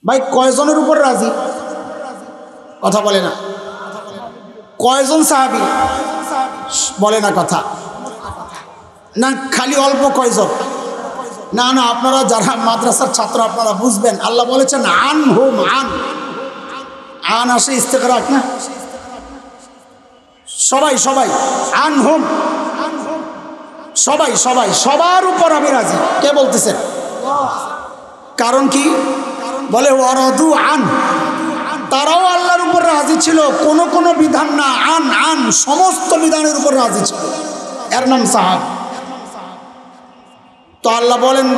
ভাই কয়জনের উপর রাজি? কথা বলে না। কয়জন সাহাবী? বলে না কথা। না খালি অল্প কয়জন? না না, আপনারা যারা মাদ্রাসার ছাত্র আপনারা বুঝবেন, আল্লাহ বলেছেন আন হুম, আন আসে ইস্তেকরাক না, সবাই সবাই আন হুম, সবাই সবাই সবার উপর আমি রাজি। কে বলতেছেন? কারণ কি? বলে ওয়ারাদু আন, তারাও আল্লাহর উপর রাজি ছিল, কোন কোন বিধান না, আন সমস্ত বিধানের উপর রাজি ছিল। এর নাম সাহাব। তো আল্লাহ বলেন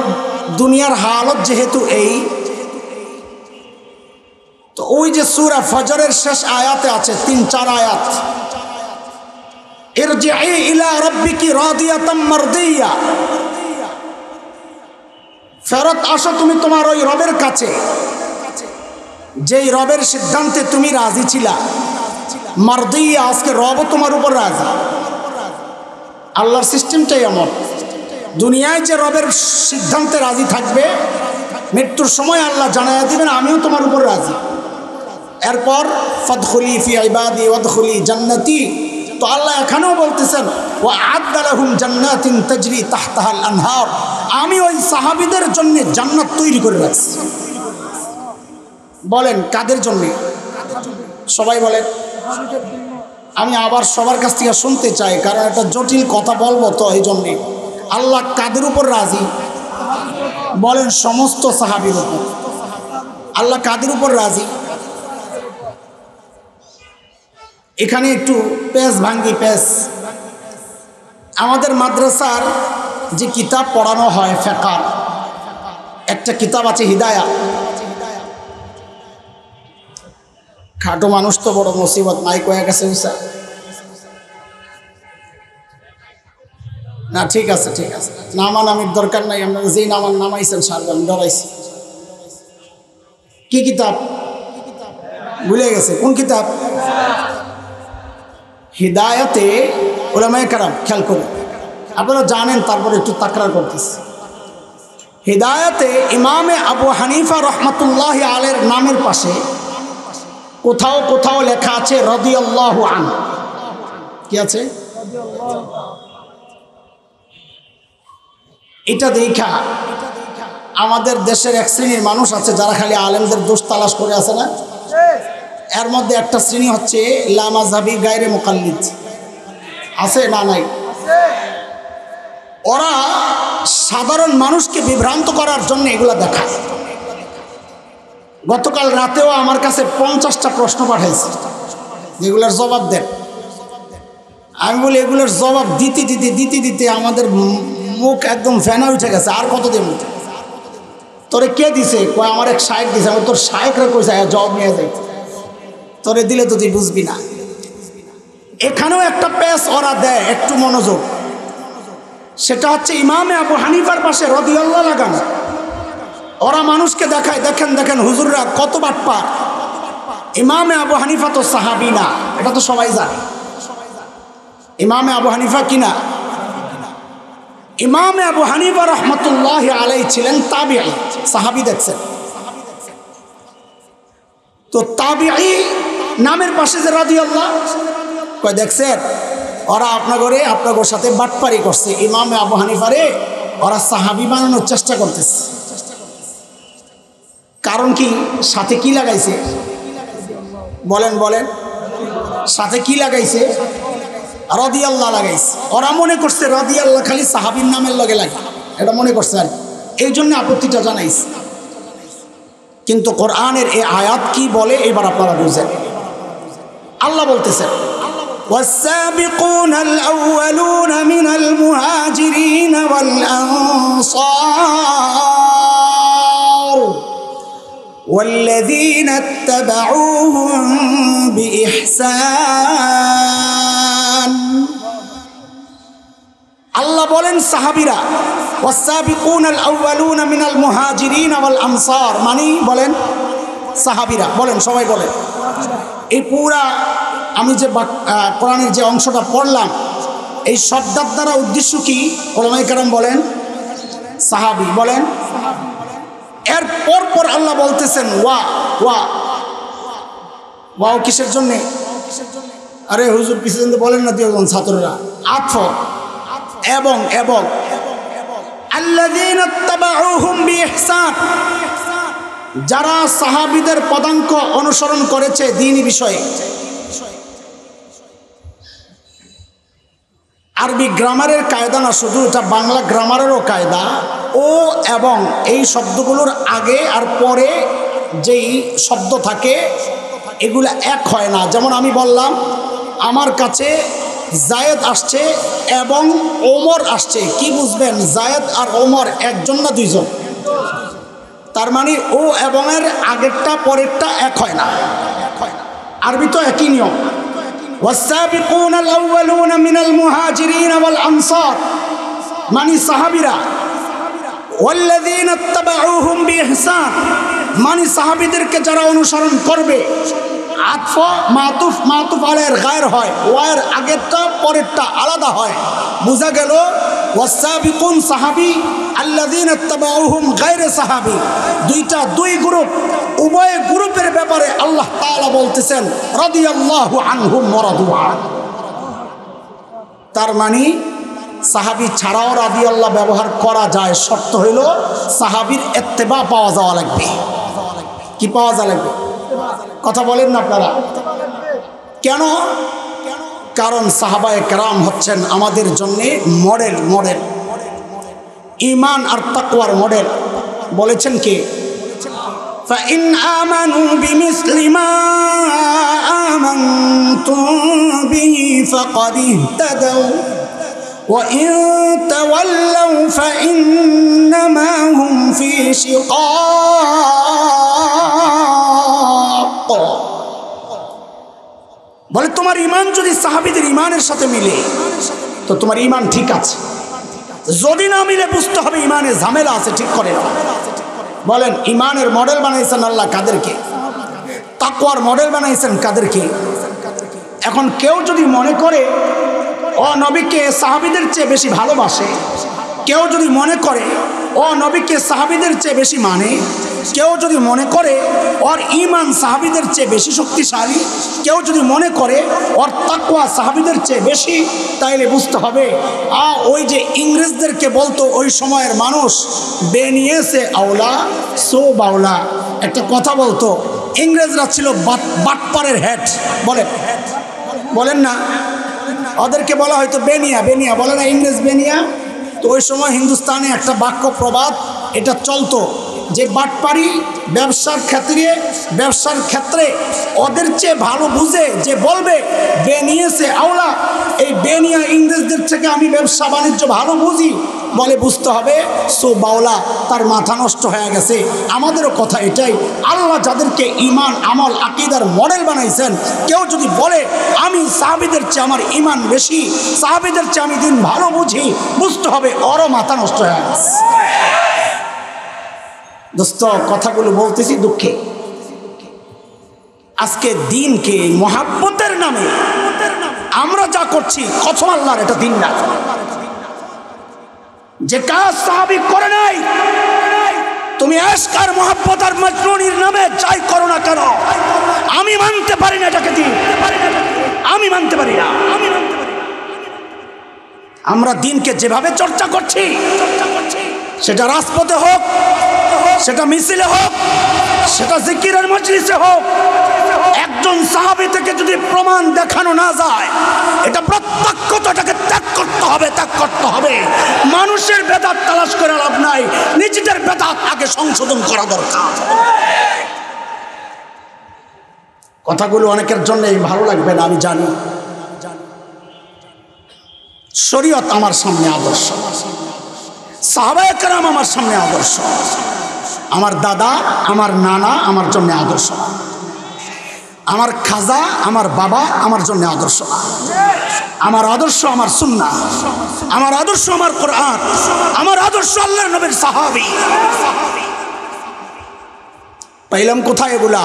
দুনিয়ার হালত যেহেতু এই, তো ওই যে সূরা ফজরের শেষ আয়াতে আছে ৩-৪ আয়াত, ইরজিই ইলা রাব্বিকি রাদিয়াতাম মারদিয়া, ফেরত আসো তুমি তোমার ওই রবের কাছে যেই রবের সিদ্ধান্তে তুমি রাজি ছিলা। মারদিয়া, আজকে রবও তোমার উপর রাজি। আল্লাহর সিস্টেমটাই এমন, দুনিয়ায় যে রবের সিদ্ধান্তে রাজি থাকবে, মৃত্যুর সময় আল্লাহ জানাইয়া দিবেন আমিও তোমার উপর রাজি। এরপর ফাদখুলি ফি ইবাদি ওয়াদখুলি জান্নাতি। তো আল্লাহ এখানেও বলতেছেন ওয়া আ'আদ্দা লাহুম জান্নাতিন তাজরি তাহতাহাল আনহার, আমি ওই সাহাবীদের জন্য জান্নাত তৈরি করে রাখছি। বলেন কাদের জন্য? সবাই বলেন। আমি আবার সবার কাছ থেকে শুনতে চাই, কারণ একটা জটিল কথা বলবো, তো এই জন্যে। আল্লাহ কাদের উপর রাজি? বলেন সমস্ত সাহাবীর উপর। আল্লাহ কাদের উপর রাজি? এখানে একটু পেজ ভাঙ্গি পেজ। আমাদের মাদ্রাসার যে কিতাব পড়ানো হয় ফিকহ, একটা কিতাব আছে হিদায়া। খাটো মানুষ তো বড় মুসিবত, মাইক হয়ে গেছে না। ঠিক আছে ঠিক আছে, নামানামির দরকার নাই, আপনারা যেই নামাইছেন সারবেন, ডরাইছি। কি কিতাব ভুলে গেছে? কোন কিতাব? হিদায়াতে উলামায়ে কেরাম, খেয়াল করুন, আপনারা জানেন, তারপরে একটু তাকরার করতেছে। হিদায়াতে ইমামে আবু হানিফা রহমাতুল্লাহি আলাইহির নামের পাশে কোথাও কোথাও লেখা আছে রাদিয়াল্লাহু আনহু। কি আছে? এটা দেখা আমাদের দেশের এক শ্রেণীর মানুষ আছে যারা খালি আলেমদের দোষ তালাশ করে আছে না। এর মধ্যে একটা শ্রেণী হচ্ছে লা মাযহাবি গায়রে মুকাল্লিদ। আছে না? নাই? ওরা সাধারণ মানুষকে বিভ্রান্ত করার জন্য এগুলা দেখায়। গতকাল রাতেও আমার কাছে 50টা প্রশ্ন পাঠাইছে, যেগুলোর জবাব দেন। আমি বলি এগুলোর জবাব দিতে দিতে দিতে দিতে আমাদের মুখ একদম ফেনা উঠে গেছে। আর কত দেব? তোরে কে দিছে? কয় আমার এক শায়েখ দিছে। আমি তোর শায়েখরা কইছে জবাব নিয়ে যাই, তোরে দিলে তো তুই বুঝবি না। এখানেও একটা পেশ ওরা দেয়, একটু মনোযোগ। সেটা হচ্ছে ইমামে আবু হানিফার পাশে রাদিয়াল্লাহু লাগানো। ওরা মানুষকে দেখায়, দেখেন দেখেন হুজুররা কত বাটপার। ইমামে আবু হানিফা তো সাহাবী না, এটা তো সবাই জানে। ইমামে আবু হানিফা কিনা? ইমামে আবু হানিফা রহমতুল্লাহি আলাইহি ছিলেন তাবিঈ, সাহাবী। দেখছেন তো তাবিঈ নামের পাশে যে রাদিয়াল্লাহু, কয় দেখছেন ওরা আপনাদের সাথে বাটপারি করছে। ইমামে আবু হানিফারে ওরা সাহাবী বানানোর চেষ্টা করতেছে। কারণ কি? সাথে কি লাগাইছে? বলেন বলেন, সাথে কি লাগাইছে? রাদিয়াল্লাহু লাগাইছে। ওরা মনে করছে রাদিয়াল্লাহু খালি সাহাবীর নামের লগে লাগে, এটা মনে করছে, আর এই জন্য আপত্তিটা জানাইছে। কিন্তু কোরআনের এই আয়াত কি বলে এবার আপনারা বুঝেন। আল্লাহ বলতেছেন والسابقون الأولون من المهاجرين والأنصار والذين اتبعوهم بإحسان। আল্লাহ বলেন সাহাবীরা, والسابقون الأولون من المهاجرين والأنصار, মানে বলেন সাহাবীরা। বলেন সবাই বলেন। এই পুরা আমি যে কোরআনের যে অংশটা পড়লাম, এই শব্দের দ্বারা উদ্দেশ্য কি? উলামায়ে কেরাম বলেন সাহাবী। বলেন এর পর আল্লাহ বলতেছেন ওয়াও কিসের জন্যে? আরে হুজুর পিছনে বলেন না দিওজন ছাত্ররা। আতফ এবং আল্লাযীনা ইত্তাবাউহুম বিইহসান, যারা সাহাবীদের পদাঙ্ক অনুসরণ করেছে দ্বীনি বিষয়ে। আরবি গ্রামারের কায়দা না শুধু, এটা বাংলা গ্রামারেরও কায়দা। ও এবং এই শব্দগুলোর আগে আর পরে যেই শব্দ থাকে এগুলো এক হয় না। যেমন আমি বললাম আমার কাছে জায়েদ আসছে এবং ওমর আসছে, কি বুঝবেন জায়েদ আর ওমর একজন না দুইজন? তার মানে ও এবং এর আগেরটা পরেরটা এক হয় না। আরবি তো একই নিয়ম। والسابقون الأولون من المهاجرين والأنصار মানে সাহাবীরা, والذين اتبعوهم بإحسان মানে সাহাবীদেরকে যারা অনুসরণ করবে। আতফ মাতুফ আলাইহির গায়র হয়, ওয়ার আগেরটা পরেরটা আলাদা হয়। বোঝা গেল ওয়াসাবিকুন সাহাবী, আল্লাযীনা ইত্তাবাউহুম গায়রে সাহাবী, দুই গ্রুপ। উভয় গ্রুপের ব্যাপারে আল্লাহ তাআলা বলতেছেন রাদিয়াল্লাহু আনহুম ওয়া রাদু আন। তার মানে সাহাবী ছাড়াও রাদিয়াল্লাহ ব্যবহার করা যায়, শর্ত হইল সাহাবীর ইত্তেবা পাওয়া যাওয়া লাগবে। কি পাওয়া যাওয়া লাগবে? কথা বলেন না আপনারা? কেন? কারণ সাহাবায়ে কেরাম হচ্ছেন আমাদের জন্য মডেল, ঈমান আর তাকওয়ার মডেল। বলেছেন কে? فإن آمنوا بمثل ما آمنتم به فقد اهتدوا وإن تولوا فإنما هم في شقاق। বলে তোমার ঈমান যদি সাহাবীদের ঈমানের সাথে মিলে তো তোমার ঈমান ঠিক আছে, যদি না মিলে বুঝতে হবে ঈমানে ঝামেলা আছে, ঠিক করে নাও। বলেন ঈমানের মডেল বানাইছেন আল্লাহ কাদেরকে? তাকওয়ার মডেল বানাইছেন কাদেরকে? এখন কেউ যদি মনে করে ও নবীকে সাহাবীদের চেয়ে বেশি ভালোবাসে, কেউ যদি মনে করে ও নবীকে সাহাবীদের চেয়ে বেশি মানে, কেউ যদি মনে করে ওর ঈমান সাহাবীদের চেয়ে বেশি শক্তিশালী, কেউ যদি মনে করে ওর তাকওয়া সাহাবীদের চেয়ে বেশি, তাইলে বুঝতে হবে ওই যে ইংরেজদেরকে বলতো ওই সময়ের মানুষ বেনিয়ে সে আওলা সো বাওলা, একটা কথা বলতো। ইংরেজরা ছিল বাটপারের হেড, বলেন না? ওদেরকে বলা হয়তো বেনিয়া, বলে না ইংরেজ বেনিয়া? তো ওই সময় হিন্দুস্তানে একটা বাক্য প্রবাদ এটা চলতো যে বাটপারি ব্যবসার ক্ষেত্রে ওদের চেয়ে ভালো বুঝে যে বলবে বেনিয়েছে আওলা, এই বেনিয়া ইংরেজদের থেকে আমি ব্যবসা বাণিজ্য ভালো বুঝি, বলে বুঝতে হবে সো বাওলা, তার মাথা নষ্ট হয়ে গেছে। আমাদেরও কথা এটাই, আল্লাহ যাদেরকে ঈমান আমল আকীদার মডেল বানাইছেন, কেউ যদি বলে আমি সাহাবীদের চেয়ে আমার ঈমান বেশি, সাহাবীদের চেয়ে আমি দিন ভালো বুঝি, বুঝতে হবে ওরও মাথা নষ্ট হয়ে গেছে। দোস্ত কথাগুলো বলতেছি দুঃখে। আজকে দিনকে মহাব্বতের নামে আমরা যা করছি, কসম আল্লাহর এটা দিন না। যে কাজ সাহাবী করে নাই, তুমি ইশক আর মহব্বত আর মজনুনির নামে যাই করো না কেন, আমি মানতে পারি না এটাকে দিন, আমি মানতে পারি না। আমরা দিনকে যেভাবে চর্চা করছি, সেটা রাজপথে হোক, সেটা মিছিলে হোক, সেটা জিকিরের মজলিসে হোক, একজন সাহাবী থেকে যদি প্রমাণ দেখানো না যায়, এটা প্রত্যক্ষত এটাকে ত্যাগ করতে হবে। মানুষের বেদাত তালাশ করে লাভ নাই, নিজেদের বেদাত আগে সংশোধন করা দরকার। কথাগুলো অনেকের জন্যই ভালো লাগবে না আমি জানি। শরীয়ত আমার সামনে আদর্শ, সাহাবায়ে কেরাম আমার সামনে আদর্শ, আমার দাদা আমার নানা আমার জন্য আদর্শ, আমার খাজা আমার বাবা আমার জন্য আদর্শ। আমার আদর্শ আমার সুন্নাহ, আমার আদর্শ আমার কোরআন, আমার আদর্শ আল্লাহর নবীর সাহাবী। পাইলাম কোথায় এগুলা?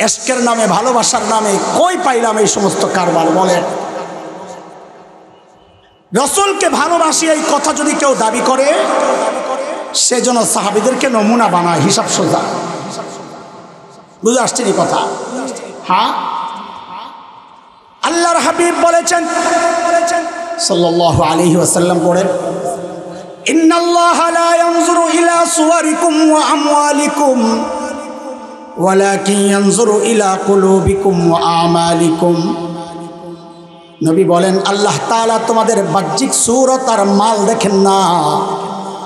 ইশকের নামে, ভালোবাসার নামে কই পাইলাম এই সমস্ত কারবার? বলেন। রাসূলকে ভালোবাসি এই কথা যদি কেউ দাবি করে, সেজন্য সাহাবীদেরকে নমুনা বানায়, হিসাব সোজা। বুঝে আসছেনি কথা? হ্যাঁ, আল্লাহর হাবিব বলেছেন সাল্লাল্লাহু আলাইহি ওয়াসাল্লাম পড়েন, ইন্নাল্লাহা লা ইয়ানজুরু ইলা সুওয়ারিকুম ওয়া আমওয়ালিকুম ওয়ালাকিন ইয়ানজুরু ইলা কুলুবিকুম ওয়া আমালিকুম। নবী বলেন, আল্লাহ তাআলা তোমাদের বাহ্যিক সূরত আর মাল দেখেন না,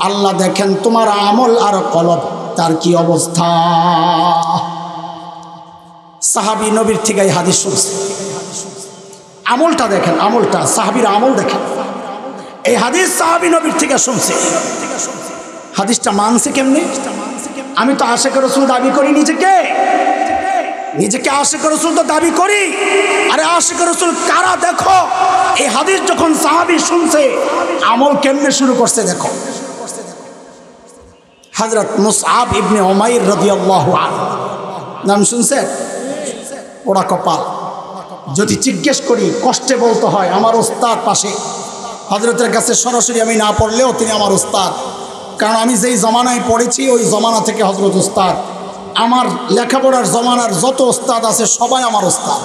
আল্লাহ দেখেন তোমার আমল আর কলব তার কি অবস্থা। সাহাবী নবীর থেকে এই হাদিস শুনছে, আমলটা দেখেন, আমলটা সাহাবীর আমল দেখেন। এই হাদিস সাহাবী নবীর থেকে শুনছে, হাদিসটা মানছে কেমনে? আমি তো আশিক রাসূল দাবি করি নিজেকে আশিক রাসূল তো দাবি করি। আরে আশিক রাসূল কারা দেখো, এই হাদিস যখন সাহাবী শুনছে আমল কেমনে শুরু করছে দেখো। হযরত মুসআব ইবনে উমাইর রাদিয়াল্লাহু আনহু নাম শুনছেন? ওরা কপাল, যদি জিজ্ঞেস করি কষ্টে বলতে হয় আমার ওস্তাদ পাশে, হযরতের কাছে সরাসরি আমি না পড়লেও তিনি আমার ওস্তাদ, কারণ আমি যেই জমানায় পড়েছি ওই জমানা থেকে হযরত ওস্তাদ। আমার লেখাপড়ার জমানার যত ওস্তাদ আছে সবাই আমার ওস্তাদ।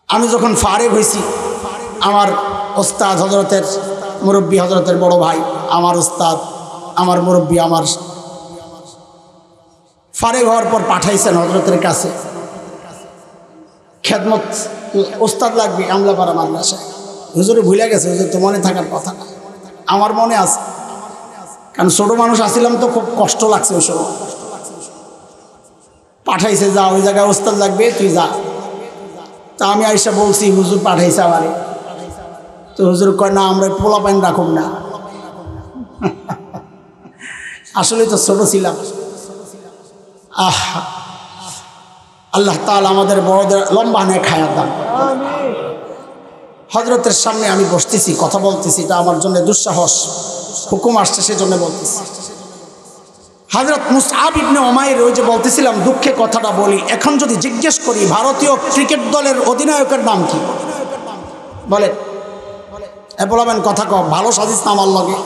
আমি যখন ফারেগ হয়েছি আমার ওস্তাদ হযরতের মুরব্বী, হযরতের বড় ভাই আমার ওস্তাদ, আমার মুরব্বী, আমার ফারেগ হওয়ার পর পাঠাইছেন হযরতের কাছে খেদমত, ওস্তাদ লাগবে আমলাপাড়া মাদ্রাসায়। হুজুরে ভুলে গেছে, হুজুর তো মনে থাকার কথা না, আমার মনে আছে, কারণ ছোট মানুষ আসছিলাম তো খুব কষ্ট লাগছে ওই সময়। পাঠাইছে, যা ওই জায়গায় ওস্তাদ লাগবে তুই যা। তা আমি আইসা বলছি হুজুর পাঠাইছে আমারে, তো হুজুর কয় না আমরা পোলা পাইন রাখুন না। আসলে তো ছোট ছিলাম। আল্লাহ তাআলা আমাদের বড়দের লম্বা নেক হায়াত দান। হযরতের সামনে আমি বসতেছি, কথা বলতেছি, এটা আমার জন্য দুঃসাহস, হুকুম আসছে সেজন্য বলতেছি। হযরত মুসআব ইবনে উমাইর, ওই যে বলতেছিলাম দুঃখে কথাটা বলি, এখন যদি জিজ্ঞেস করি ভারতীয় ক্রিকেট দলের অধিনায়কের নাম কি বলেন, বলবেন কথা কম ভালো সাজিস না আমার লগে,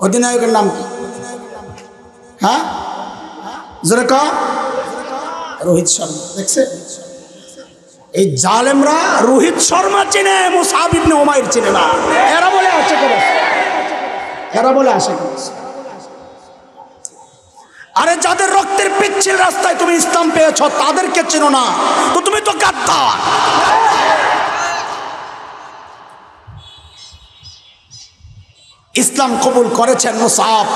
অধিনায়কের নাম কি? হ্যাঁ জোরে ক, রোহিত শর্মা। দেখছে এই জালেমরা রোহিত শর্মা চেনে, মুসআব ইবনে উমাইর চেনে না। এরা বলে আসে করেছে, এরা বলে আসে করেছে। আরে যাদের রক্তের পিচ্ছিল রাস্তায় তুমি ইসলাম পেয়েছ তাদেরকে চেনো না তো তুমি তো গাদ্দার। ইসলাম কবুল করেছেন মুসআব,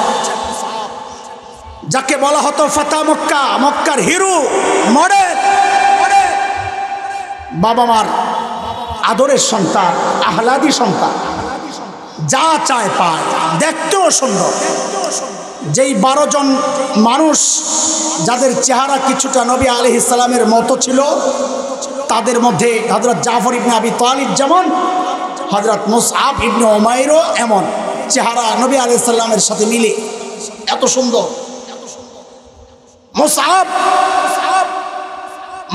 যাকে বলা হতো ফাতা মক্কা, মক্কার হিরো মডেল, বাবা মার আদরের সন্তান, আহলাদি সন্তান, যা চায় পায়, দেখতেও সুন্দর। যেই 12 জন মানুষ যাদের চেহারা কিছুটা নবী আলাইহিস সালামের মতো ছিল, তাদের মধ্যে হযরত জাফর ইবনে আবি তালিব যেমন, হযরত মুসআব ইবনে উমাইরও এমন, চেহারা নবী আলাইহিস সালামের সাথে মিলে এত সুন্দর। মুসআব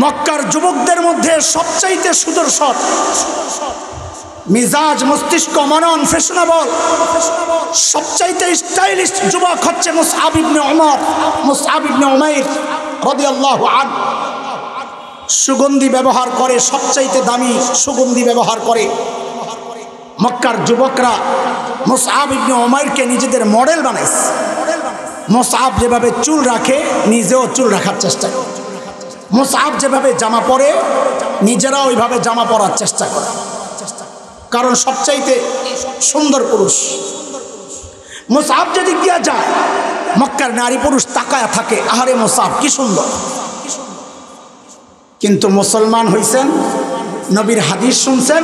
মক্কার যুবকদের মধ্যে সবচাইতে সুদর্শন, মিজাজ মস্তিষ্ক মনন ফ্যাশনেবল, সবচাইতে স্টাইলিশ যুবক হচ্ছে মুসআব ইবনে উমর, মুসআব ইবনে উমাইর রাদিয়াল্লাহু আনহু। সুগন্ধি ব্যবহার করে, সবচাইতে দামি সুগন্ধি ব্যবহার করে। মক্কার যুবকরা মুসআব ইবনে উমাইরকে নিজেদের মডেল বানাইছে। মুসআব যেভাবে চুল রাখে নিজেও চুল রাখার চেষ্টা করে, মুসআব যেভাবে জামা পরে নিজেরাও ওইভাবে জামা পরার চেষ্টা করে, কারণ সবচাইতে সুন্দর পুরুষ। মুসআব যদি গিয়া যায় মক্কার নারী পুরুষ তাকায়া থাকে, আহারে মুসআব কি সুন্দর। কিন্তু মুসলমান হইছেন, নবীর হাদিস শুনছেন,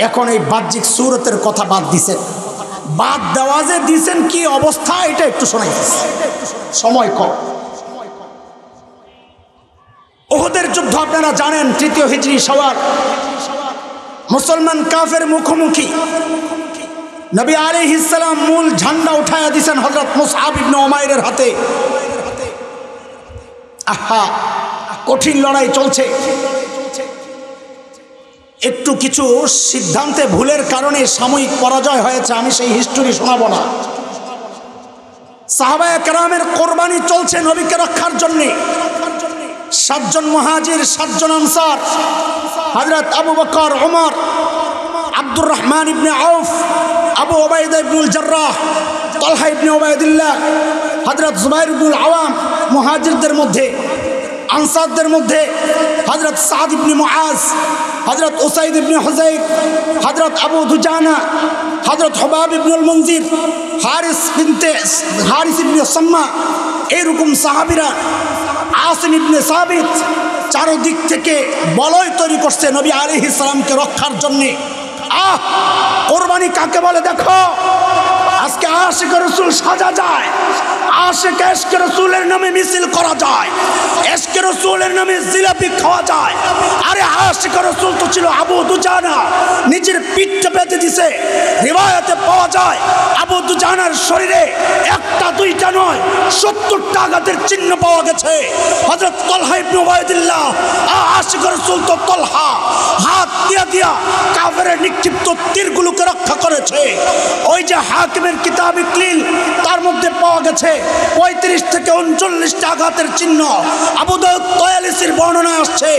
এখন এই বাহ্যিক সূরতের কথা বাদ দিছেন। বাদ দেওয়া যে দিছেন কি অবস্থা এটা একটু শোনাইতেছি, সময় কম। উহুদের যুদ্ধ আপনারা জানেন, 3য় হিজরি সওয়াল, মুসলমান কাফের মুখোমুখি। নবী আলাইহিস সালাম মূল ঝান্ডা উঠায়া দিয়েছেন হযরত মুসআব ইবনে উমাইরের হাতে। আহা, কঠিন লড়াই চলছে। একটু কিছু সিদ্ধান্তে ভুলের কারণে সাময়িক পরাজয় হয়েছে, আমি সেই হিস্টোরি শোনাবো না। সাহাবায়ে কেরামের কোরবানি চলছে নবীকে রক্ষার জন্যে। 7 জন মুহাজির, 7 জন আনসার, হযরত আবু বকর, ওমর, আব্দুর রহমান ইবনে আউফ, আবু উবাইদা ইবনুল জাররাহ, তালহা ইবনে উবাইদুল্লাহ, হযরত জুবাইর ইবনুল আওয়াম, মুহাজিরদের মধ্যে। আনসারদের মধ্যে হযরত সাদ ইবনে মুআজ, হযরত উসাইদ ইবনে হুযাইর, হযরত আবু দুজানা, হযরত হুবাব ইবনুল মুনজির, হারিস ইবনে সাম্মা, এরকম সাহাবীরা, আসিম ইবনে সাবিত, চারদিক থেকে বলয় তৈরি করছে নবী আলাইহিস সালামকে রক্ষার জন্যে। কোরবানি কাকে বলে দেখো, আজকে আশিক রাসূল সাজা যায়, আশিক ইশক রাসূলের নামে মিছিল করা যায়, ইশক রাসূলের নামে জিলাপি খাওয়া যায়। আরে আশিক রাসূল তো ছিল আবু দুজানা, নিজের পিঠটা পেতে দিছে। রিওয়ায়াতে পাওয়া যায় আবু দুজানার শরীরে একটা দুইটা নয় 70টা আঘাতের চিহ্ন পাওয়া গেছে। হযরত তালহা ইবনে উবাইদুল্লাহ, আশিক রাসূল তো তালহা হাত দিয়া কাফেরের নিক্ষিপ্ত তীরগুলোকে রক্ষা করেছে। ওই যে হাকিমের কিতাব ইকলিল, তার মধ্যে পাওয়া গেছে 35 থেকে 39টা আঘাতের চিহ্ন। আবু দাউদ তয়ালিসির বর্ণনায় আসছে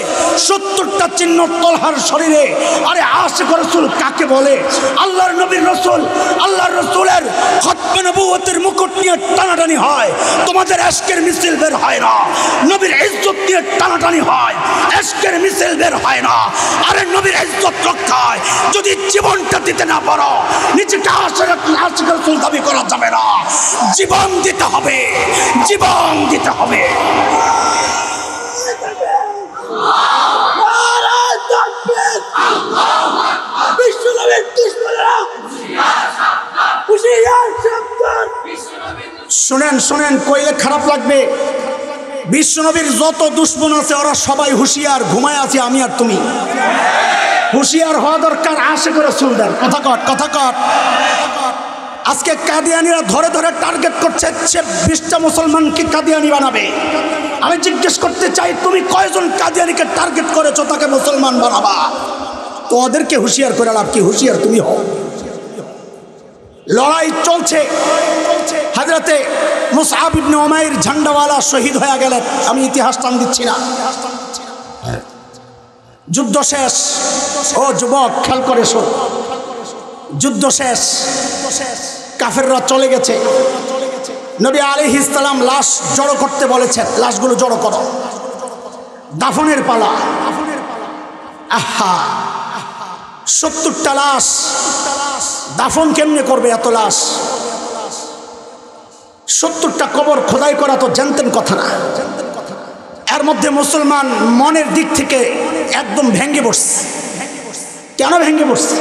70টা চিহ্ন তালহার শরীরে। আরে আশিক রাসূল কাকে বলে? আল্লাহর নবীর রাসূল, আল্লাহর রাসূলের খতমে নবুয়তের মুকুট নিয়ে টানাটানি হয়, তোমাদের ইশকের মিছিল বের হয় না। নবীর ইজ্জত নিয়ে টানাটানি হয়, ইশকের মিছিল বের হয় না। আরে নবীর ইজ্জত রক্ষায় যদি জীবনটা দিতে না পারো, নিজেকে আশিক রাসূল দাবি করা যাবে না। জীবন দিতে হবে, জীবন দিতে হবে। শুনেন শুনেন, কইলে খারাপ লাগবে। বিশ্বনবীর যত দুশ্মন আছে ওরা সবাই হুঁশিয়ার, ঘুমায় আছে আমি আর তুমি। হুঁশিয়ার হওয়া দরকার আশিক রাসূলদের। কথা কট। আজকে কাদিয়ানিরা ধরে ধরে টার্গেট করছে 20টা মুসলমানকে কাদিয়ানি বানাবে। আমি জিজ্ঞেস করতে চাই, তুমি কয়জন কাদিয়ানিকে টার্গেট করেছো তাকে মুসলমান বানাবা? তো ওদেরকে হুঁশিয়ার করে লাভ কি? হুঁশিয়ার তুমি হও। লড়াই চলছে। হযরতে মুসআব ইবনে উমাইর ঝান্ডাওয়ালা শহীদ হয়ে গেলেন। আমি ইতিহাস টান দিচ্ছি না। যুদ্ধ শেষ। ও যুবক, খেয়াল করে শোন, যুদ্ধ শেষ, কাফেররা চলে গেছে। নবী আলাইহিস সালাম লাশ জড়ো করতে বলেছেন, লাশগুলো জড়ো করো, দাফনের পালা। আহা, 70টা লাশ, দাফন কেমনে করবে এত লাশ? 70টা কবর খোদাই করা তো জানতেন কথা না। এর মধ্যে মুসলমান মনের দিক থেকে একদম ভেঙে বসছে। কেন ভেঙে বসছে?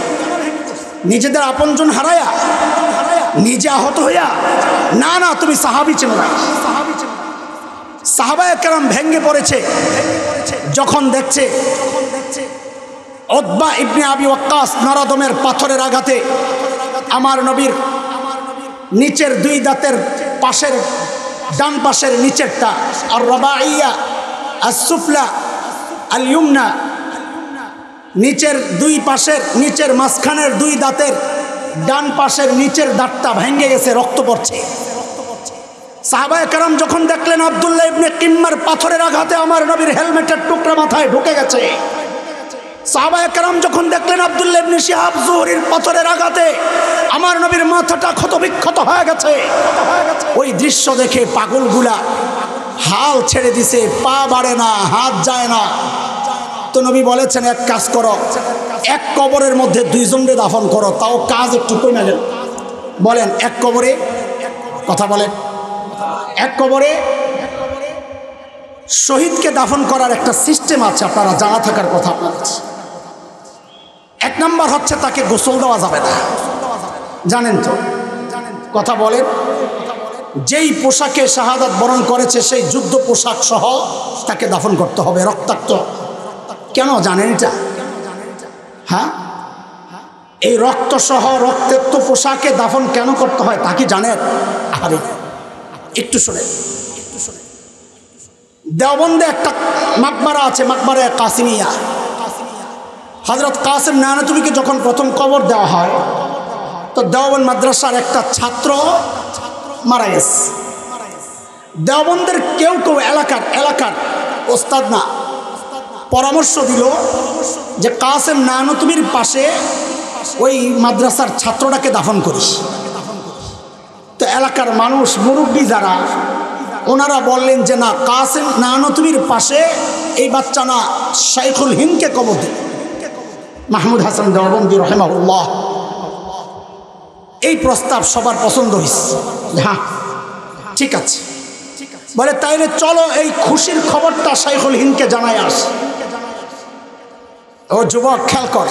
নিজেদের আপনজন হারায়া, নিজে আহত হইয়া? না না, তুমি সাহাবী চেনো না। সাহাবায়ে কেরাম ভেঙে পড়েছে যখন দেখছে উতবা ইবনে আবি ওয়াক্কাস নরদমের পাথরের আঘাতে আমার নবীর নিচের 2 দাঁতের পাশের, ডান পাশের নিচেরটা, আর রবাইয়া আর সুফলা আল ইউমনা, নিচের 2 পাশের, নিচের মাঝখানের 2 দাঁতের ডান পাশের নিচের দাঁতটা ভেঙে গেছে, রক্ত পড়ছে। সাহাবায়ে কেরাম যখন দেখলেন আব্দুল্লাহ ইবনে কিম্মার পাথরের আঘাতে আমার নবীর হেলমেটের টুকরা মাথায় ঢুকে গেছে, সাহাবায়ে কেরাম যখন দেখলেন আব্দুল্লাহ ইবনে শিহাব যুহরির পাথরের আঘাতে আমার নবীর মাথাটা ক্ষতবিক্ষত হয়ে গেছে, ওই দৃশ্য দেখে পাগলগুলা হাল ছেড়ে দিছে, পা বাড়ে না, হাত যায় না। তো নবী বলেছেন, এক কাজ করো, এক কবরের মধ্যে 2 জনকে দাফন করো, তাও কাজ একটু কমে গেল। বলেন, এক কবরে, কথা বলেন, এক কবরে শহীদকে দাফন করার একটা সিস্টেম আছে, আপনারা জানা থাকার কথা আপনাদের। 1 নম্বর হচ্ছে তাকে গোসল দেওয়া যাবে না, জানেন তো? কথা বলেন, যেই পোশাকে শাহাদাত বরণ করেছে সেই যুদ্ধ পোশাক সহ তাকে দাফন করতে হবে, রক্তাক্ত। কেন জানেন এটা? হ্যাঁ, এই রক্ত সহ রক্তাক্ত পোশাকে দাফন কেন করতে হয় তা কি জানেন? আরে একটু শুনে, দেওবন্দে একটা মাকবারা আছে, মাকবারা কাসিমিয়া। হযরত কাসেম নানতুবিকে যখন প্রথম কবর দেওয়া হয় তো দেওবন্দ মাদ্রাসার একটা ছাত্র মারা গেছে। দেওবন্দের কেউ কেউ এলাকার ওস্তাদ না পরামর্শ দিল যে কাসেম নানতুবির পাশে ওই মাদ্রাসার ছাত্রটাকে দাফন করিস। তো এলাকার মানুষ মুরব্বী যারা ওনারা বললেন যে না, কাসেম নানতুবির পাশে এই বাচ্চা না, শাইখুল হিন্দকে কবর দিন। মাহমুদ হাসান দেওবন্দি রাহিমাহুল্লাহ এই প্রস্তাব সবার পছন্দ হয়েছে। হ্যাঁ ঠিক আছে, বলে তাইলে চলো এই খুশির খবরটা শাইখুল হিন্দকে জানাই আস। ও যুবক খেয়াল কর,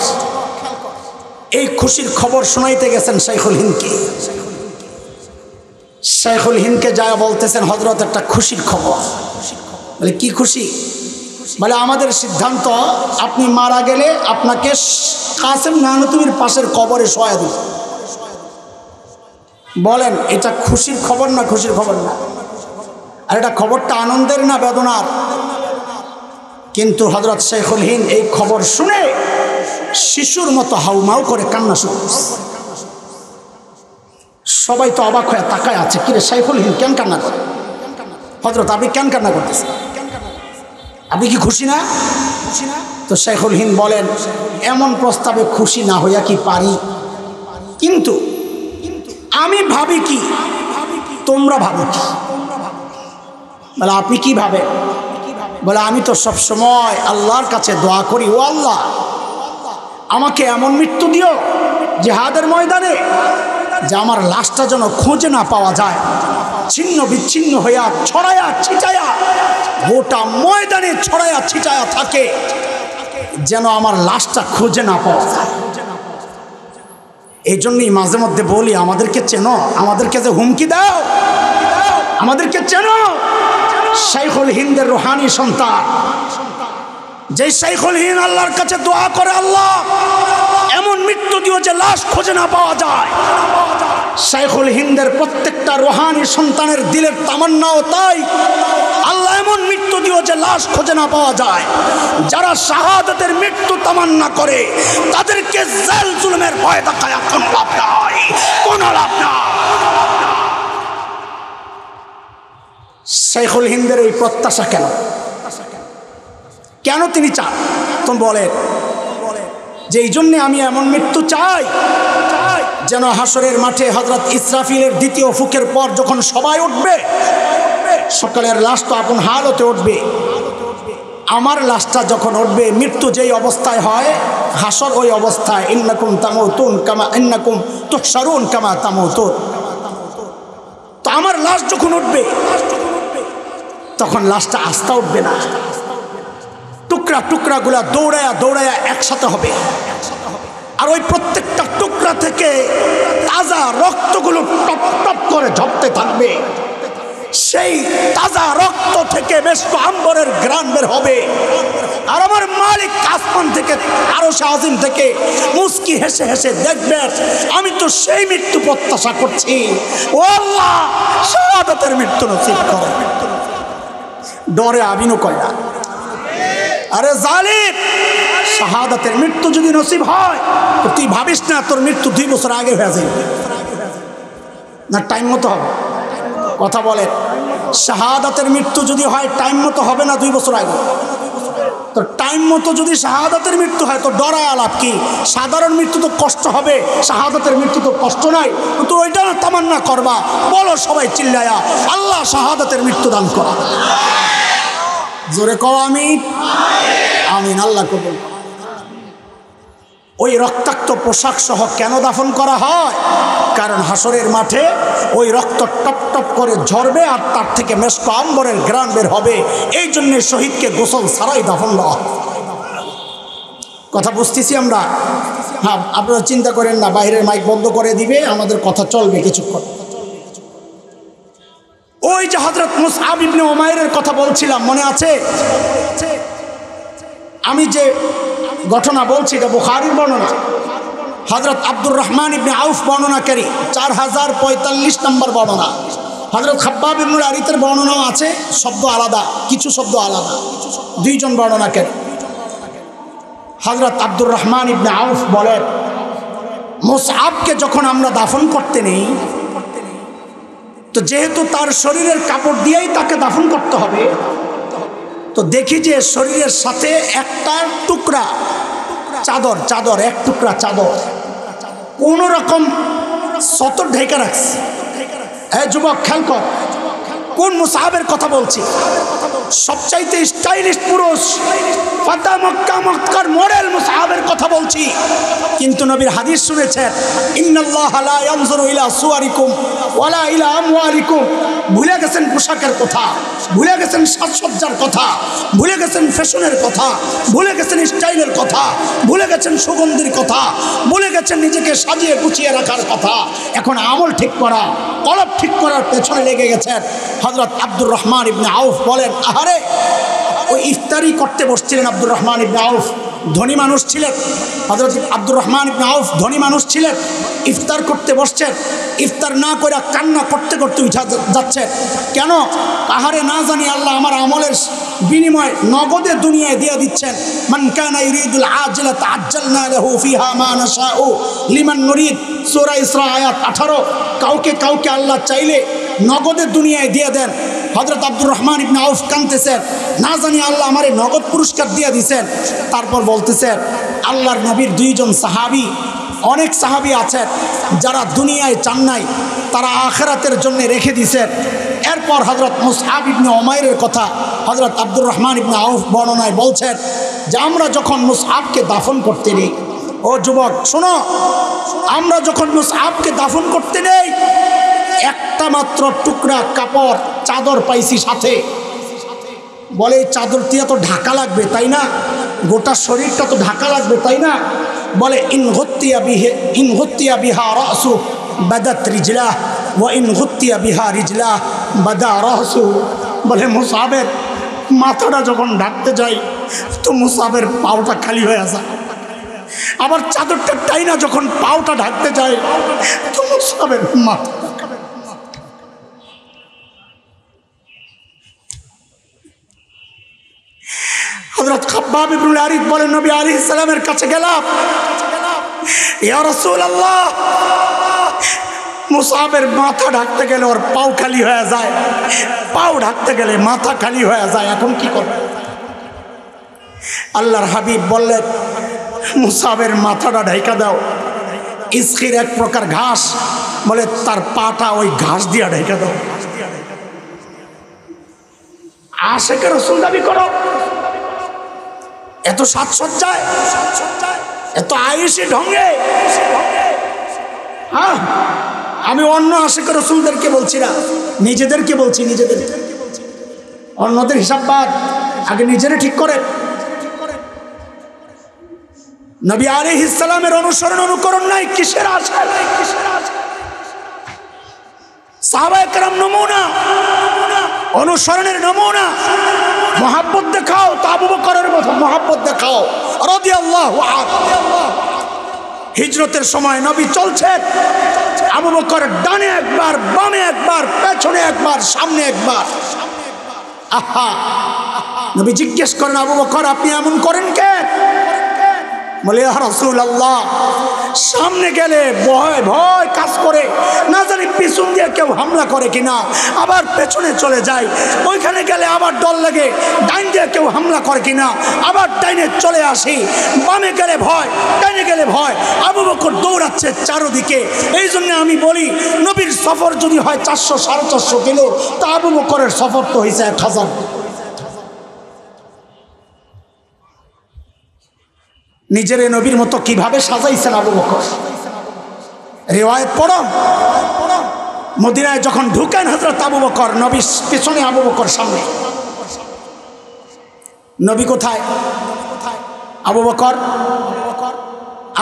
এই খুশির খবর শোনাইতে গেছেন শাইখুল হিন্দকে। শাইখুল হিন্দকে যা বলতেছেন, হযরত একটা খুশির খবর। বলে কি খুশি? বলে আমাদের সিদ্ধান্ত আপনি মারা গেলে আপনাকে কাসেম নানতুবির পাশের কবরে শোয়া দিন। বলেন এটা খুশির খবর না খুশির খবর না? আর এটা খবরটা আনন্দের না বেদনার? কিন্তু হযরত শাইখুল হিন্দ এই খবর শুনে শিশুর মতো হাউমাউ করে কান্না শুরু করছে। সবাই তো অবাক হয়ে তাকায় আছে, কিরে শাইখুল হিন্দ কেন কান্না করে? হযরত আপনি কেন কান্না করতেছেন? আপনি কি খুশি না? তো শাইখুল হিন্দ বলেন, এমন প্রস্তাবে খুশি না হইয়া কি পারি, কিন্তু আমি ভাবি কি, তোমরা ভাবো কি? বলে আপনি কি ভাবে? বলে আমি তো সব সময় আল্লাহর কাছে দোয়া করি, ও আল্লাহ আমাকে এমন মৃত্যু দিও জিহাদের ময়দানে যে আমার লাশটা যেন খুঁজে না পাওয়া যায়, ছিন্ন বিচ্ছিন্ন হইয়া ছড়ায়া ছিটায়া গোটা ময়দানে ছড়ায়া ছিটায়া থাকে, যেন আমার লাশটা খুঁজে না পাওয়া যায়। এই জন্যই মাঝে মধ্যে বলি, আমাদেরকে চেনো, আমাদেরকে যে হুমকি দাও, আমাদেরকে চেনো। শাইখুল হিন্দের রুহানি সন্তান, যে শাইখুল হিন্দ আল্লাহর কাছে দোয়া করে, আল্লাহ এমন মৃত্যু দিও যে লাশ খুঁজে না পাওয়া যায়। শাইখুল হিন্দের প্রত্যেকটা রুহানি সন্তানের দিলের তামান্নাও তাই, আল্লাহ এমন মৃত্যু দিও যে লাশ খুঁজে না পাওয়া যায়। যারা শাহাদাতের মৃত্যু তামান্না করে তাদেরকে জেল জুলুমের ভয় দেখায় কোনো লাভ নাই, কোনো লাভ নাই। শাইখুল হিন্দের এই প্রত্যাশা কেন? কেন তিনি চান? তুমি বলেন যে এই জন্যে আমি এমন মৃত্যু চাই যেন হাসরের মাঠে হযরত ইসরাফিলের দ্বিতীয় ফুকের পর যখন সবাই উঠবে, সকালের লাশ তো আপন হালতে উঠবে, আমার লাশটা যখন উঠবে, মৃত্যু যেই অবস্থায় হয় হাসর ওই অবস্থায়, ইন্নাকুম তামুতুন কামা ইন্নাকুম তুহশারুন কামা তামুতুন। তো আমার লাশ যখন উঠবে তখন লাশটা আস্তা উঠবে না, টুকরা টুকরাগুলা দৌড়ায়া দৌড়ায়া একসাথে হবে, আর ওই প্রত্যেকটা টুকরা থেকে তাজা রক্তগুলো টপ টপ করে ঝরতে থাকবে। সেই তাজা রক্ত থেকে বেশ আম্বরের ঘ্রাণ বের হবে, আর আমার মালিক আসমান থেকে আরশে আজিম থেকে মুস্কি হেসে হেসে দেখবেন, আমি তো সেই মৃত্যু প্রত্যাশা করছি, ও আল্লাহ শাহাদাতের মৃত্যু নসিব করো। ডরে আমিনও কয় না, আরে জালিম, শাহাদাতের মৃত্যু যদি নসিব হয় তো তুই ভাবিস না তোর মৃত্যু 2 বছর আগে হয়ে যাবে, না টাইম মতো হবে? কথা বলে, শাহাদাতের মৃত্যু যদি হয় টাইম মতো হবে না 2 বছর আগে? তো টাইম মতো যদি শাহাদাতের মৃত্যু হয় তো ডরায় আলাপ কি? সাধারণ মৃত্যু তো কষ্ট হবে, শাহাদাতের মৃত্যু তো কষ্ট নাই, তো ওইটা না তামান্না করবা। বলো সবাই চিল্লায়া, আল্লাহ শাহাদাতের মৃত্যু দান করা। জোরে কও আমিন। আমিন, আল্লাহ কবুল। ওই রক্তাক্ত পোশাক সহ কেন দাফন করা হয়? কারণ হাসরের মাঠে ওই রক্ত টপ টপ করে ঝরবে আর তার থেকে মেশক আম্বরের ঘ্রাণ বের হবে। এই জন্যে শহীদকে গোসল ছাড়াই দাফন দেওয়া। কথা বুঝতেছি আমরা? হ্যাঁ, আপনারা চিন্তা করেন না, বাইরের মাইক বন্ধ করে দিবে, আমাদের কথা চলবে কিছুক্ষণ। ওই যে হযরত মুসআব ইবনে উমাইরের কথা বলছিলাম, মনে আছে? আমি যে ঘটনা বলছি এটা বুখারীর বর্ণনা, হযরত আব্দুর রহমান ইবনে আউফ বর্ণনাকারী, 4045 নম্বর বর্ণনা। হযরত খাব্বাব ইবনুল আরিতের বর্ণনাও আছে, শব্দ আলাদা, কিছু শব্দ আলাদা, 2 জন বর্ণনাকারী। হযরত আব্দুর রহমান ইবনে আউফ বলেন, মুসআবকে যখন আমরা দাফন করতে নেই, তো যেহেতু তার শরীরের কাপড় দিয়েই তাকে দাফন করতে হবে, তো দেখি যে শরীরের সাথে একটা টুকরা চাদর এক টুকরা চাদর কোন রকম সতর ঢেকে রাখছে। এই যুবক খেয়াল কর, কোন মুসআবের কথা বলছি? সবচাইতে স্টাইলিশ পুরুষ, ফাতা মক্কা মক্কার মডেল মুসআবের কথা বলছি। কিন্তু নবীর হাদিস শুনেছেন, ইন্নাল্লাহা লা ইয়ানজুরু ইলা সুওয়ারিকুম ওয়ালা ইলা আমওয়ালিকুম। ভুলে গেছেন পোশাকের কথা, ভুলে গেছেন সাজসজ্জার কথা, ভুলে গেছেন ফ্যাশনের কথা, ভুলে গেছেন স্টাইলের কথা, ভুলে গেছেন সুগন্ধির কথা, ভুলে গেছেন নিজেকে সাজিয়ে গুছিয়ে রাখার কথা। এখন আমল ঠিক করা, কলব ঠিক করার পেছনে লেগে গেছেন। হযরত আব্দুর রহমান ইবনে আউফ বলেন, আহারে ওই ইফতারি করতে বসছিলেন আব্দুর রহমান ইবনে আউফ, ধনী মানুষ ছিলেন। হযরত আব্দুর রহমান ইবনে আউফ ধনী মানুষ ছিলেন, ইফতার করতে বসছেন। ইফতার না করে কান্না করতে করতে উঠা যাচ্ছে। কেন? আহারে না জানি আল্লাহ আমার আমলের বিনিময় নগদে দুনিয়ায় দিয়ে দিচ্ছেন। মান কানা ইউরিদুল আজিলাতা আজ্জালনা লাহু ফিহা মা নাশাউ লিমান নুরিদ, সূরা ইসরা আয়াত 18। কাউকে আল্লাহ চাইলে নগদে দুনিয়ায় দিয়ে দেন। হযরত আব্দুর রহমান ইবনে আউফ কাঁদতেছেন, না জানি আল্লাহ আমারে নগদ পুরস্কার দিয়ে দিয়েছেন। তারপর বলতেছেন, আল্লাহর নবীর দুইজন সাহাবী, অনেক সাহাবী আছেন যারা দুনিয়ায় চান নাই, তারা আখিরাতের জন্য রেখে দিয়েছেন। এরপর হযরত মুসআব ইবনে উমাইরের কথা হযরত আব্দুর রহমান ইবনে আউফ বর্ণনায় বলছেন যে আমরা যখন মুসআবকে দাফন করতে নেই, ও যুবক শোনো, আমরা যখন মুসআবকে দাফন করতে নেই, একটা মাত্র টুকরা কাপড় চাদর পাইছি সাথে। বলে এই চাদর দিয়ে তো ঢাকা লাগবে তাই না, গোটা শরীরটা তো ঢাকা লাগবে তাই না। বলে ইন গুত্তিয়া বিহা রাসু বাদাত রিজলাহ ওয়া ইন গুত্তিয়া বিহা রিজলাহ বাদা রাসু। বলে মুসআবের মাথাটা যখন ঢাকতে যাই তো মুসআবের পাওটা খালি হয়ে যায়, আবার চাদরটা টাইনা যখন পাওটা ঢাকতে যায় তো মুসআবের মাথা। হযরত খাব্বাব ইবনুল আরিদ বলেন, নবী আলাইহিস সালামের কাছে গেলাম, ইয়া রাসূলুল্লাহ, মুসআবের মাথা ঢাকতে গেলে ওর পাও খালি হয়ে যায়, পাও ঢাকতে গেলে মাথা খালি হয়ে যায়, এখন কি করব? আল্লাহর হাবিব বললেন, মুসআবের মাথাটা ঢাকা দাও। ইসখির এক প্রকার ঘাস, বলে তার পাটা ওই ঘাস দিয়া ঢাকা দাও। আশিকে রাসূল দাবি করো, এত সাজসজ্জায়, এত আয়েশি ঢঙ্গে। হ্যাঁ, আমি অন্য আশিকে রাসূলদেরকে বলছি না, নিজেদেরকে বলছি, নিজেদের। অন্যদের হিসাব বাদ, আগে নিজেরা ঠিক করে। নবী আলাইহিস সালামের অনুসরণ অনুকরণ নাই, কিসের আশা? সাহাবায়ে কেরাম নমুনা, অনুসরণের নমুনা। মহাব্বত দেখাও তো আবু বকরের মতো মহাব্বত দেখাও রাদিয়াল্লাহু আনহু। হিজরতের সময় নবী চলছেন, আবু বকর ডানে একবার, বামে একবার, পেছনে একবার, সামনে একবার। আহা, নবী জিজ্ঞেস করেন, আবু বকর আপনি এমন করেন কেন? বলে ইয়া রাসূলুল্লাহ, সামনে গেলে ভয় ভয় কাজ করে, না জানি পিছন দিয়ে কেউ হামলা করে কিনা, আবার পেছনে চলে যায়, ওইখানে গেলে আবার ডর লাগে ডাইন দিয়ে কেউ হামলা করে কিনা, আবার ডাইনে চলে আসি, বামে গেলে ভয়, ডাইনে গেলে ভয়। আবু বকর দৌড়াচ্ছে চারদিকে। এই জন্য আমি বলি, নবীর সফর যদি হয় 400-450 কিলো, তা আবু বকরের সফর তো হয়েছে 1000। নিজের নবীর মতো কিভাবে সাজাইছেন আবু বকর। রিওয়ায়াত পড়ো, মদিনায় যখন ঢুকেন হযরত আবু বকর, নবী পিছনে, আবু বকর সামনে। নবী কোথায়? আবু বকর।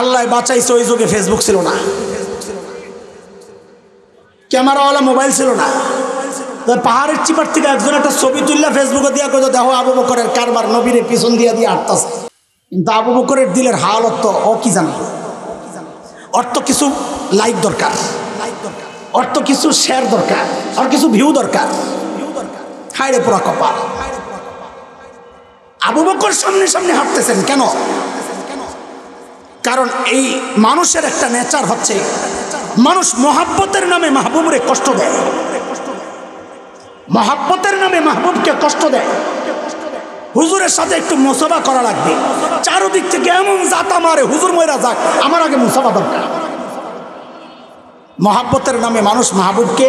আল্লাহ বাঁচাইছে, ওই যুগে ফেসবুক ছিল না, ক্যামেরাওয়ালা মোবাইল ছিল না। পাহাড়ের চিপার থেকে একজন একটা ছবি তুললে ফেসবুকে দিয়া কত দেখো আবু বকরের কারবার, নবীর পিছন দিয়ে দিয়ে আটতাছে। কিন্তু আবু বকরের দিলের হালত তো ও কি জানে, ওর তো কিছু লাইক দরকার, ওর তো কিছু শেয়ার দরকার, ওর কিছু ভিউ দরকার। হায়রে পুরা কপাল। আবু বকর সামনে সামনে হাঁটতেছেন কেন? কারণ এই মানুষের একটা নেচার হচ্ছে মানুষ মহাব্বতের নামে মাহবুবরে কষ্ট দেয়, মহাব্বতের নামে মাহবুবকে কষ্ট দেয়। হুজুরের সাথে একটু মুসাফা করা লাগবে, চারদিক থেকে এমন জাতা মারে হুজুর ময়রা যাক, আমার আগে মুসাফা দরকার। মহাব্বতের নামে মানুষ মাহবুবকে,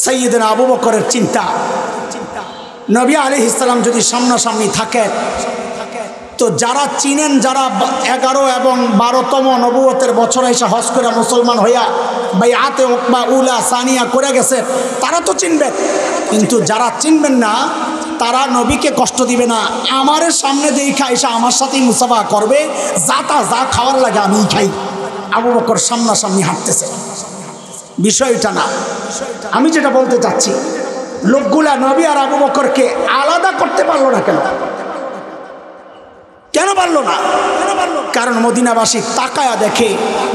সাইয়্যিদনা আবু বকরের চিন্তা, নবী আলাইহিস সালাম যদি সামনাসামনি থাকেন তো যারা চিনেন, যারা 11 এবং 12তম নবুয়তের বছরে এসে হজ করে মুসলমান হইয়া বাইআতে উকবা উলা সানিয়া করে গেছে তারা তো চিনবেন, কিন্তু যারা চিনবেন না তারা নবীকে কষ্ট দিবে না। আমারের সামনে দেখা এসে আমার সাথেই মুসাফা করবে, যা খাওয়ার লাগে আমি খাই। আবু বকর সামনাসামনি হাঁটতেছে, বিষয়টা না। আমি যেটা বলতে চাচ্ছি, লোকগুলা নবী আর আবু বকরকে আলাদা করতে পারলো না। কেন পারলো না? কারণ মদিনাবাসী তাকায়া দেখে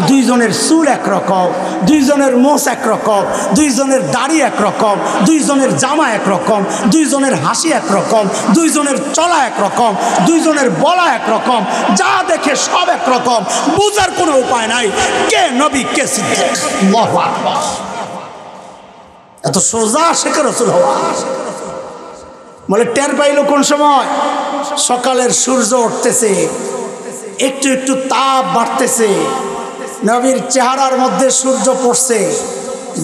দুইজনের চুল একরকম, দুইজনের মোষ একরকম, দুইজনের দাড়ি একরকম, দুইজনের জামা একরকম, দুইজনের হাসি একরকম, দুইজনের চলা একরকম, দুইজনের বলা একরকম, যা দেখে সব একরকম, বুঝার কোনো উপায় নাই কে নবী কে সিদ্দিক। আল্লাহু আকবার। এত সোজা শেখে রাসূল হওয়া। বলে টের পাইল কোন সময়? সকালের সূর্য উঠতেছে, একটু একটু তাপ বাড়তেছে, নবীর চেহারার মধ্যে সূর্য পড়ছে,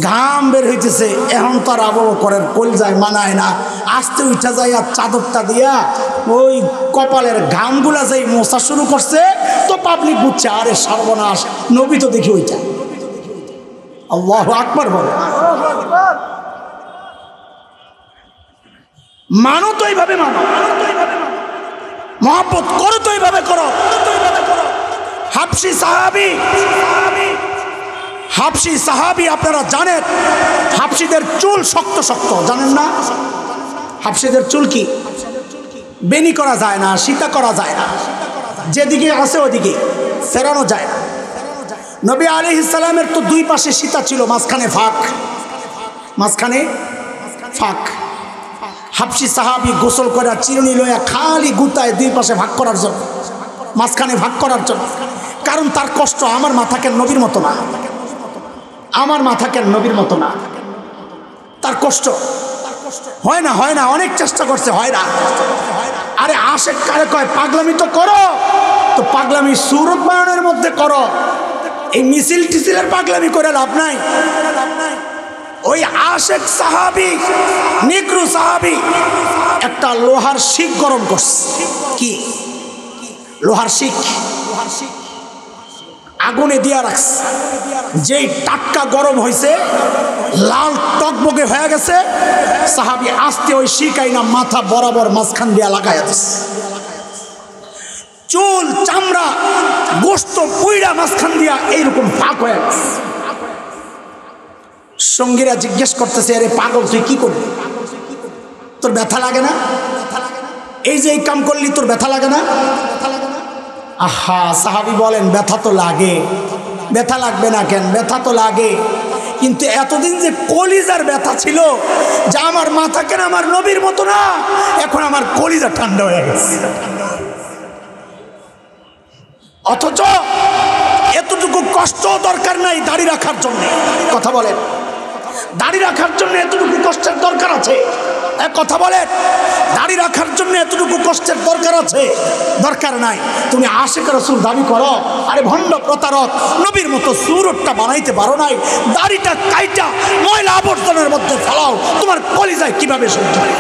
ঘাম বের হইতেছে। এখন তার আবু বকরের কলজায় মানায় না, আস্তে উঠা যায় আর চাদরটা দিয়া ওই কপালের ঘামগুলা যাই মোছা শুরু করছে তো পাবলিক বুঝছে আরে সর্বনাশ, নবী তো দেখি ওইটা। আল্লাহু আকবার বলে। মানো তো এইভাবে মানো, মহব্বত করো তো এইভাবে করো। হাবশি সাহাবি আপনারা জানেন, হাবশিদের চুল শক্ত শক্ত, জানেন না? হাবশিদের চুল কি বেনি করা যায় না, সীতা করা যায় না, যেদিকে আছে ওদিকে ফেরানো যায় না। নবী আলাইহিস সালামের তো দুই পাশে সীতা ছিল, মাঝখানে ফাঁক, মাঝখানে ফাঁক। হাবশি সাহাবি গোসল করে চিরুনি লইয়া খালি গুতায় দুই পাশে ভাগ করার জন্য, মাঝখানে ভাগ করার জন্য। কারণ তার কষ্ট আমার মাথাকে নবীর মতো না, আমার মাথাকে নবীর মতো না, তার কষ্ট হয় না, হয় না, অনেক চেষ্টা করছে, হয় না। আরে আশেক কারে কয় পাগলামি তো করো, তো পাগলামি সুরত বায়নের মধ্যে করো, এই মিছিল টিছিলের পাগলামি করে লাভ নাই। ওই আশেক সাহাবি, নিকরু সাহাবি একটা লোহার শিক গরম করছে। কি লোহার শিক? আগুনে দিয়া রাখছে, যেই টাটকা গরম হয়েছে, লাল টকবগে হয়ে গেছে, সাহাবি আস্তে ওই শিক আইনা মাথা বরাবর মাঝখান দিয়া লাগাইয়া দিচ্ছে। চুল চামড়া গোস্ত পুইড়া মাঝখান দিয়া এইরকম ফাঁক হয়ে গেছে। সঙ্গীরা জিজ্ঞেস করতেছে, আরে পাগল তুই কি করবি? তোর ব্যথা লাগে না? এই যে এই কাম করলি তোর ব্যথা লাগে না? আহা, সাহাবি বলেন ব্যথা তো লাগে। ব্যথা লাগবে না কেন? ব্যথা তো লাগে, কিন্তু এতদিন যে কলিজার ব্যথা ছিল, যা আমার মাথা কেন আমার নবীর মতো না, এখন আমার কলিজা ঠান্ডা হয়ে গেছে। অথচ এতটুকু কষ্ট দরকার নাই দাড়ি রাখার জন্য। কথা বলেন, দাড়ি রাখার জন্য এতটুকু কষ্টের দরকার আছে? কথা বলেন, দাড়ি রাখার জন্য এতটুকু কষ্টের দরকার আছে? দরকার নাই। তুমি আশিক রাসূল দাবি করো, আরে ভণ্ড প্রতারক, নবীর মতো সুরতটা বানাইতে পারো নাই, দাড়িটা কাইটা ময়লা আবর্জনের মধ্যে ফেলাও, তোমার কলিজায় কিভাবে সহ্য হয়?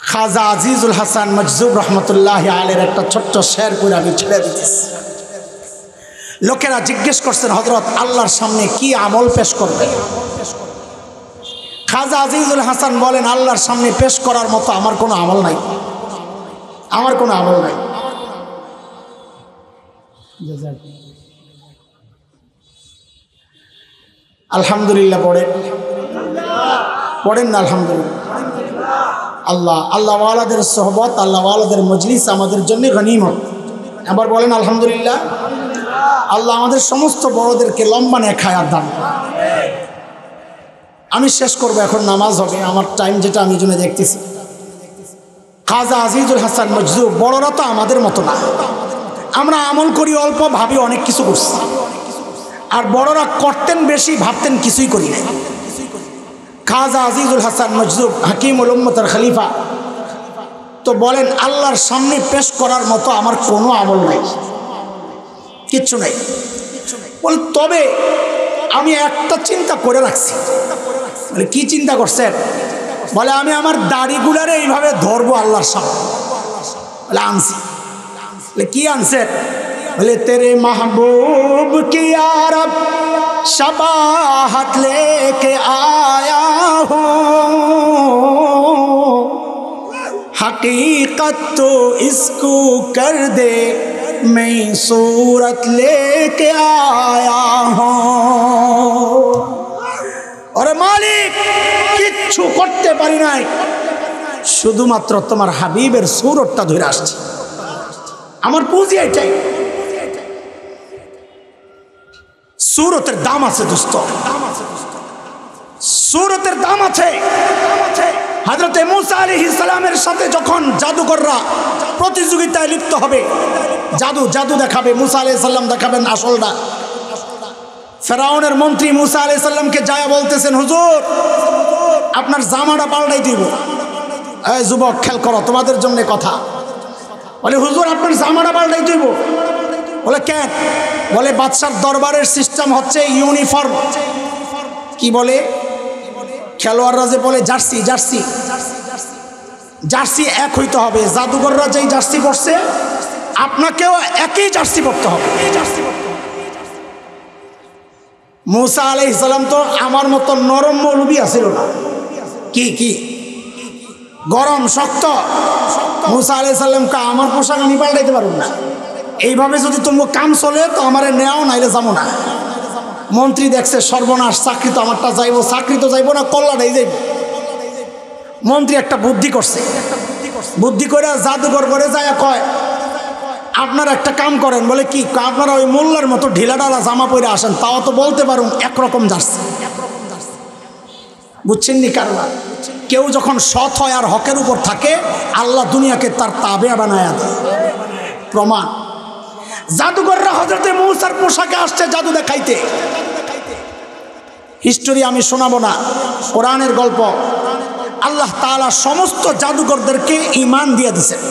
খাজা আজিজুল হাসান মজজুব রহমতুল্লাহ আলের একটা ছোট্ট শের করে আমি ছেড়ে দিতেছি। লোকেরা জিজ্ঞেস করছেন, হযরত আল্লাহর সামনে কি আমল পেশ করবে? খাজা আজিজুল হাসান বলেন, আল্লাহর সামনে পেশ করার মতো আমার কোনো আমল নাই, আমার কোনো আমল নাই। আলহামদুলিল্লাহ পড়েন, পড়েন না আলহামদুলিল্লাহ। আল্লাহ আল্লাহওয়ালাদের সোহবত, আল্লাহওয়ালাদের মজলিস আমাদের জন্য গনিমত। আবার বলেন আলহামদুলিল্লাহ। আল্লাহ আমাদের সমস্ত বড়দেরকে লম্বা নেক হায়াত দান করুন। আমি শেষ করবো, এখন নামাজ হবে, আমার টাইম যেটা আমি জন্য দেখতেছি। খাজা আজিজুল হাসান মজদুব। বড়রা তো আমাদের মতো না, আমরা আমল করি অল্প, ভাবি অনেক কিছু করছি, আর বড়রা করতেন বেশি, ভাবতেন কিছুই করি না। খাজা আজিজুল হাসান মজদুব হাকিমুল উম্মতের খলিফা তো বলেন, আল্লাহর সামনে পেশ করার মতো আমার কোনো আমল নাই, কিচ্ছু নাই। বলে তবে আমি একটা চিন্তা করে রাখছি। বলে কি চিন্তা করছেন? বলে আমি আমার দাড়িগুলারে এইভাবে ধরবো আল্লাহর সামনে। বলে আনছি। বলে কি আনছেন? বলে তেরে মাহবুব কি আরব शबाहत लेके आया हूँ, हकीकत तो इसको कर दे मैं सूरत लेके आया हूँ। और मालिक किच्छु करते पारी নাই, শুধুমাত্র তোমার হাবিবের সূরতটা ধরে আসছে। আমার পুঁজি এটাই। সূরতের দাম আছে দোস্ত, সূরতের দাম আছে। হযরতে মুসা আলাইহিস সালামের সাথে যখন জাদুকররা প্রতিযোগিতায় লিপ্ত হবে, জাদু দেখাবে, মুসা আলাইহিস সালাম দেখাবেন আসলটা। ফেরাউনের মন্ত্রী মুসা আলাইহিস সালামকে যায় বলতেছেন, হুজুর আপনার জামাটা পাল্টাই দিব। এই যুবক খেয়াল করো, তোমাদের জন্য কথা। বলে হুজুর আপনার জামাটা পাল্টাই দিব। বলে কেন? বলে বাদশার দরবারের সিস্টেম হচ্ছে ইউনিফর্ম। কি বলে? খেলোয়াড়রা যে বলে জার্সি জার্সি জার্সি এক হইতে হবে। জাদুঘররা যেই জার্সি পরছে আপনাকেও একই জার্সি পরতে হবে। মুসা আলাইহিস সালাম তো আমার মতো নরম মৌলবি আছিল না, কি গরম শক্ত। মুসা আলাইহিস সালামকে আমার পোশাক আমি পাল্টাইতে পারব না, এইভাবে যদি তোমার কাম চলে তো আমারে নেও, নাইলে যাবো না। মন্ত্রী দেখছে সর্বনাশ, চাকরি তো আমারটা যাইব, চাকরি তো যাইব না, কল্লাটাই যাইব। মন্ত্রী একটা বুদ্ধি করছে, বুদ্ধি করে জাদুঘর করে যায় কয়, আপনারা একটা কাম করেন। বলে কি? আপনারা ওই মোল্লার মতো ঢিলা ঢালা জামা পরে আসেন, তাও তো বলতে পারুন একরকম যাচ্ছে। বুঝছেন নি কারবার? কেউ যখন সৎ হয় আর হকের উপর থাকে, আল্লাহ দুনিয়াকে তার তাবেয়া বানায়া দেয়। প্রমাণ, জাদুঘররা হযরতে মূসার পোশাকে আসছে জাদু দেখাইতে। হিস্টোরি আমি শোনাবো না, কোরআনের গল্প। আল্লাহ তাআলা সমস্ত জাদুঘরদেরকে ঈমান দিয়ে দিয়েছেন,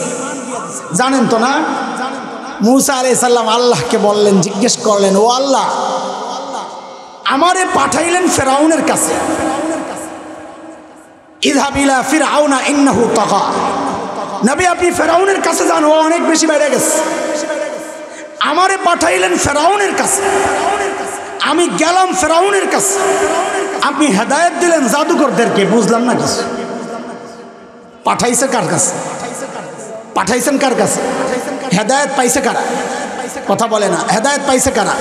জানেন তো না? মূসা আলাইহিস সালাম আল্লাহকে বললেন, জিজ্ঞেস করলেন, ও আল্লাহ আমারে পাঠাইলেন ফেরাউনের কাছে, ইযহাব ইলা ফিরআউনা ইন্নাহু তাগা। নবী আপনি ফেরাউনের কাছে যান, ও অনেক বেশি বাইরে গেছে। আমারে পাঠাইলেন ফেরাউনের কাছে, আমি গেলাম ফেরাউনের কাছে। আপনি হেদায়েত দিলেন জাদুকরদেরকে, বুঝলাম না কিছু। পাঠাইছে কার কাছে? পাঠাইছেন কার কাছে? হেদায়েত পাইছে কারা? কথা বলে না। হেদায়েত পাইছে কারা?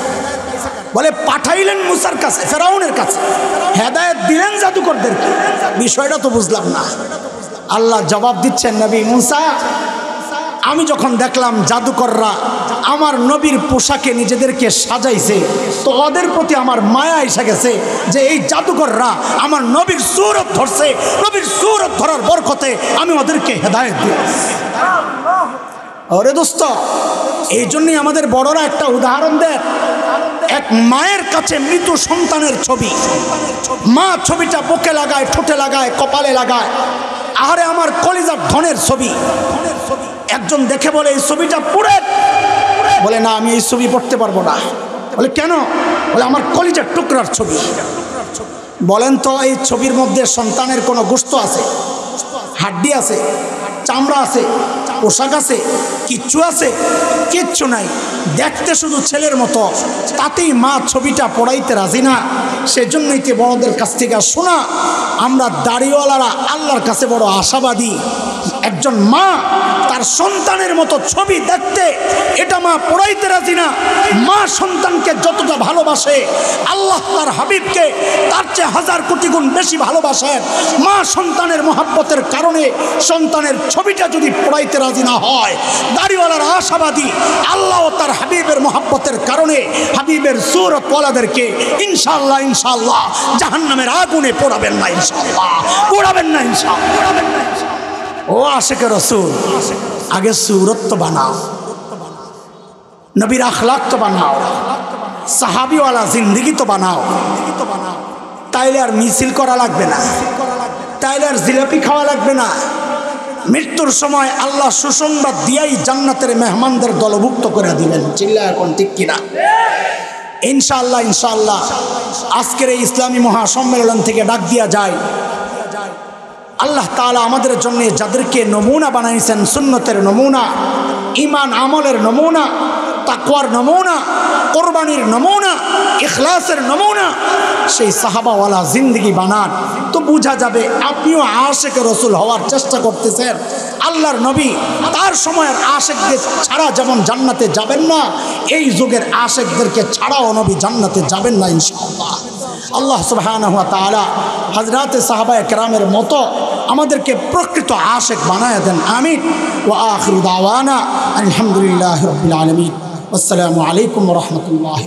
বলে পাঠাইলেন মুসার কাছে, ফেরাউনের কাছে। হেদায়েত দিলেন জাদুকরদেরকে, বিষয়টা তো বুঝলাম না। আল্লাহ জবাব দিচ্ছেন, নবী মুসা আমি যখন দেখলাম জাদুকররা আমার নবীর পোশাকে নিজেদেরকে সাজাইছে, তো ওদের প্রতি আমার মায়া এসে গেছে যে এই জাদুকররা আমার নবীর সূরত ধরছে, নবীর সূরত ধরার বরকতে আমি ওদেরকে হেদায়েত দিয়েছি। ওরে দোস্ত, এই জন্যই আমাদের বড়রা একটা উদাহরণ দেন। এক মায়ের কাছে মৃত সন্তানের ছবি, মা ছবিটা বুকে লাগায়, ঠোঁটে লাগায়, কপালে লাগায়। আরে আমার কলিজার ধনের ছবি। একজন দেখে বলে এই ছবিটা পুড়ে। বলে না, আমি এই ছবি পড়তে পারবো না। বলে কেন? বলে আমার কলিজার টুকরার ছবি। বলেন তো এই ছবির মধ্যে সন্তানের কোনো গোশত আছে? হাড্ডি আছে? চামড়া আছে? পোশাক আছে? কিচ্ছু আছে? কিচ্ছু নাই। দেখতে শুধু ছেলের মতো, তাতেই মা ছবিটা পড়াইতে রাজি না। সেজন্যই তো বড়দের কাছ থেকে শোনা, আমরা দাড়িওয়ালারা আল্লাহর কাছে বড় আশাবাদী। একজন মা তার সন্তানের মতো ছবি দেখতে, এটা মা পড়াইতে রাজি না। মা সন্তানকে যতটা ভালোবাসে, আল্লাহ তার হাবিবকে তার চেয়ে হাজার কোটি গুণ বেশি ভালোবাসেন। মা সন্তানের মহাব্বতের কারণে সন্তানের ছবিটা যদি পড়াইতে রাজি না হয়, দাড়িওয়ালার আশাবাদী আল্লাহ তার হাবিবের মহাব্বতের কারণে হাবিবের সূরতওয়ালাদেরকে ইনশাআল্লাহ ইনশাআল্লাহ জাহান্নামের আগুনে পোড়াবেন না, ইনশাআল্লাহ পোড়াবেন না, ইনশাআল্লাহ পোড়াবেন না। ও আশিকে রসুল, আগে সুরত তো বানাও, নবীর আখলাক তো বানাও, সাহাবিওয়ালা জিন্দিগি তো বানাও। তাইলে আর মিছিল করা লাগবে না, তাইলে আর জিলাপি খাওয়া লাগবে না। মৃত্যুর সময় আল্লাহ সুসংবাদ দিয়াই জান্নাতের মেহমানদের দলভুক্ত করে দিবেন। চিল্লা এখন ঠিক কিনা? ইনশাআল্লাহ ইনশাআল্লাহ আজকের এই ইসলামী মহাসম্মেলন থেকে ডাক দিয়া যায়, আল্লাহ তাআলা আমাদের জন্য যাদেরকে নমুনা বানাইছেন, সুন্নতের নমুনা, ঈমান আমলের নমুনা, তাকওয়ার নমুনা, কোরবানির নমুনা, ইখলাসের নমুনা, সেই সাহাবাওয়ালা জিন্দেগি বানান। তো বোঝা যাবে আপনিও আশিকে রসুল হওয়ার চেষ্টা করতেছেন। আল্লাহর নবী তার সময়ের আশিকদের ছাড়া যেমন জান্নাতে যাবেন না, এই যুগের আশিকদেরকে ছাড়াও নবী জান্নাতে যাবেন না ইনশাআল্লাহ। আল্লাহ সুবহানাহু ওয়া তাআলা হযরতে সাহাবায়ে কেরামের মতো আমাদেরকে প্রকৃত আশিক বানায় দেন। আমিন। ওয়া আখিরু দাওয়ানা আলহামদুলিল্লাহি রাব্বিল আলামিন। আসসালামু আলাইকুম ওয়া রাহমাতুল্লাহ।